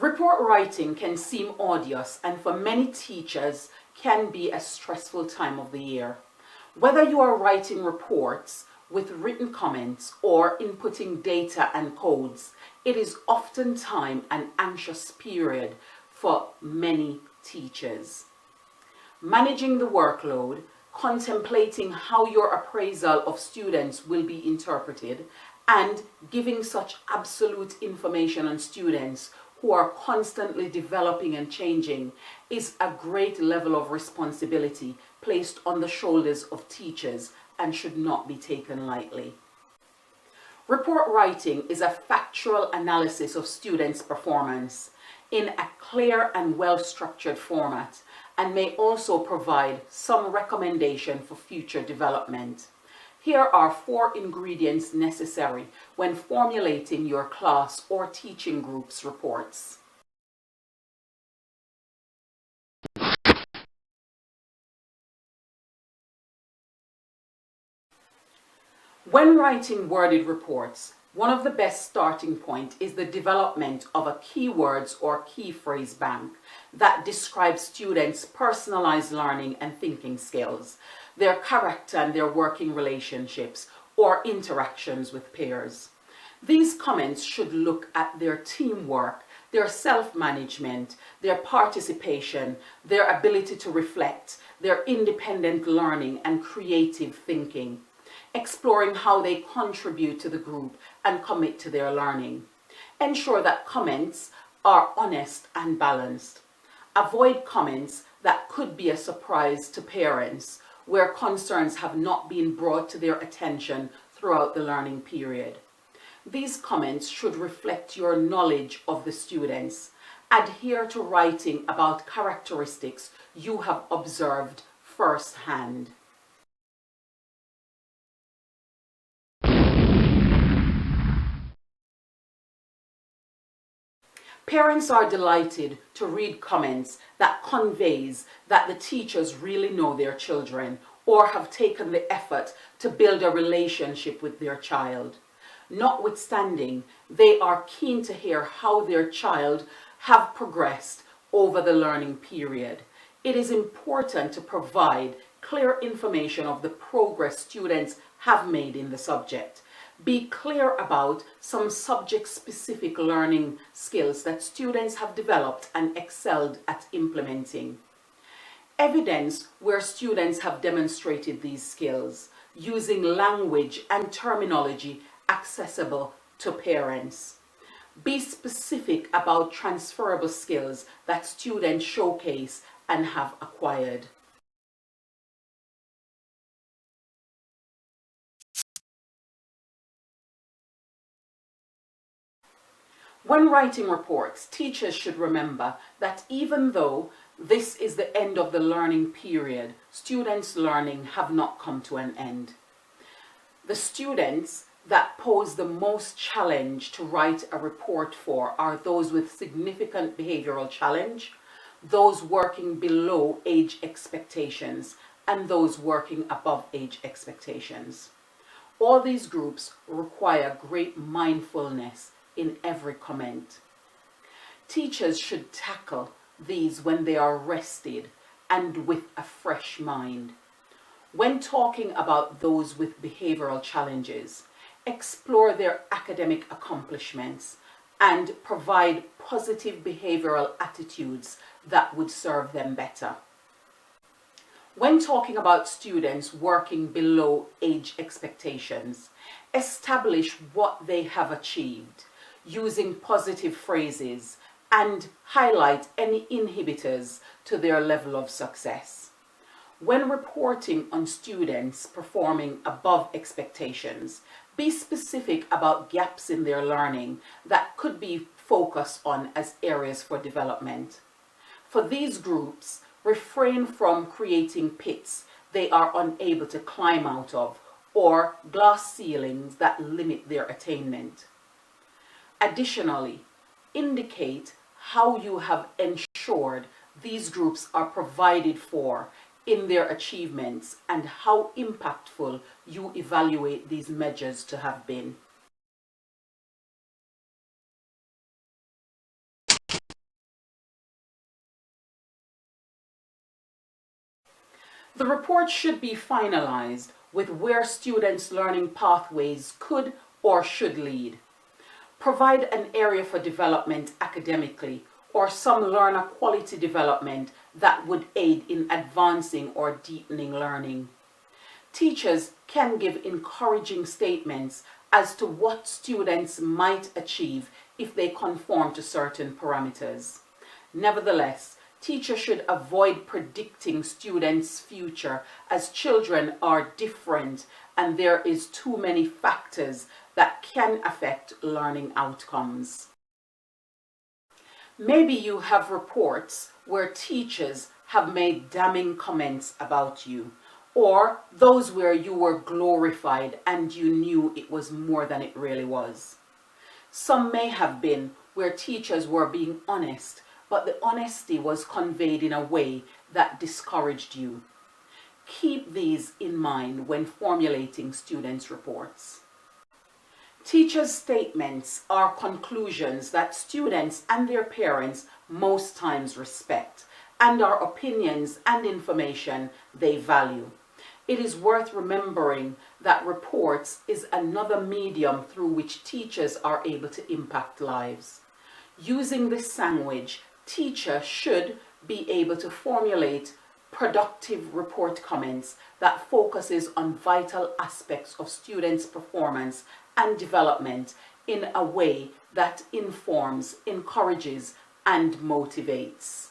Report writing can seem arduous and for many teachers can be a stressful time of the year. Whether you are writing reports with written comments or inputting data and codes, it is oftentimes an anxious period for many teachers. Managing the workload, contemplating how your appraisal of students will be interpreted, and giving such absolute information on students who are constantly developing and changing is a great level of responsibility placed on the shoulders of teachers and should not be taken lightly. Report writing is a factual analysis of students' performance in a clear and well-structured format and may also provide some recommendation for future development. Here are 4 ingredients necessary when formulating your class or teaching group's reports. When writing worded reports, one of the best starting points is the development of a keywords or key phrase bank that describes students' personalized learning and thinking skills, their character and their working relationships or interactions with peers. These comments should look at their teamwork, their self-management, their participation, their ability to reflect, their independent learning and creative thinking, exploring how they contribute to the group and commit to their learning. Ensure that comments are honest and balanced. Avoid comments that could be a surprise to parents where concerns have not been brought to their attention throughout the learning period. These comments should reflect your knowledge of the students. Adhere to writing about characteristics you have observed firsthand. Parents are delighted to read comments that conveys that the teachers really know their children or have taken the effort to build a relationship with their child. Notwithstanding, they are keen to hear how their child have progressed over the learning period. It is important to provide clear information of the progress students have made in the subject. Be clear about some subject-specific learning skills that students have developed and excelled at implementing. Evidence where students have demonstrated these skills using language and terminology accessible to parents. Be specific about transferable skills that students showcase and have acquired. When writing reports, teachers should remember that even though this is the end of the learning period, students' learning have not come to an end. The students that pose the most challenge to write a report for are those with significant behavioral challenge, those working below age expectations, and those working above age expectations. All these groups require great mindfulness in every comment. Teachers should tackle these when they are rested and with a fresh mind. When talking about those with behavioral challenges, explore their academic accomplishments and provide positive behavioral attitudes that would serve them better. When talking about students working below age expectations, establish what they have achieved using positive phrases and highlight any inhibitors to their level of success. When reporting on students performing above expectations, be specific about gaps in their learning that could be focused on as areas for development. For these groups, refrain from creating pits they are unable to climb out of or glass ceilings that limit their attainment. Additionally, indicate how you have ensured these groups are provided for in their achievements and how impactful you evaluate these measures to have been. The report should be finalized with where students' learning pathways could or should lead. Provide an area for development academically or some learner quality development that would aid in advancing or deepening learning. Teachers can give encouraging statements as to what students might achieve if they conform to certain parameters. Nevertheless, teachers should avoid predicting students' future as children are different and there is too many factors that can affect learning outcomes. Maybe you have reports where teachers have made damning comments about you, or those where you were glorified and you knew it was more than it really was. Some may have been where teachers were being honest, but the honesty was conveyed in a way that discouraged you. Keep these in mind when formulating students' reports. Teachers' statements are conclusions that students and their parents most times respect, and are opinions and information they value. It is worth remembering that reports is another medium through which teachers are able to impact lives. Using this language, teachers should be able to formulate productive report comments that focuses on vital aspects of students' performance and development in a way that informs, encourages, and motivates.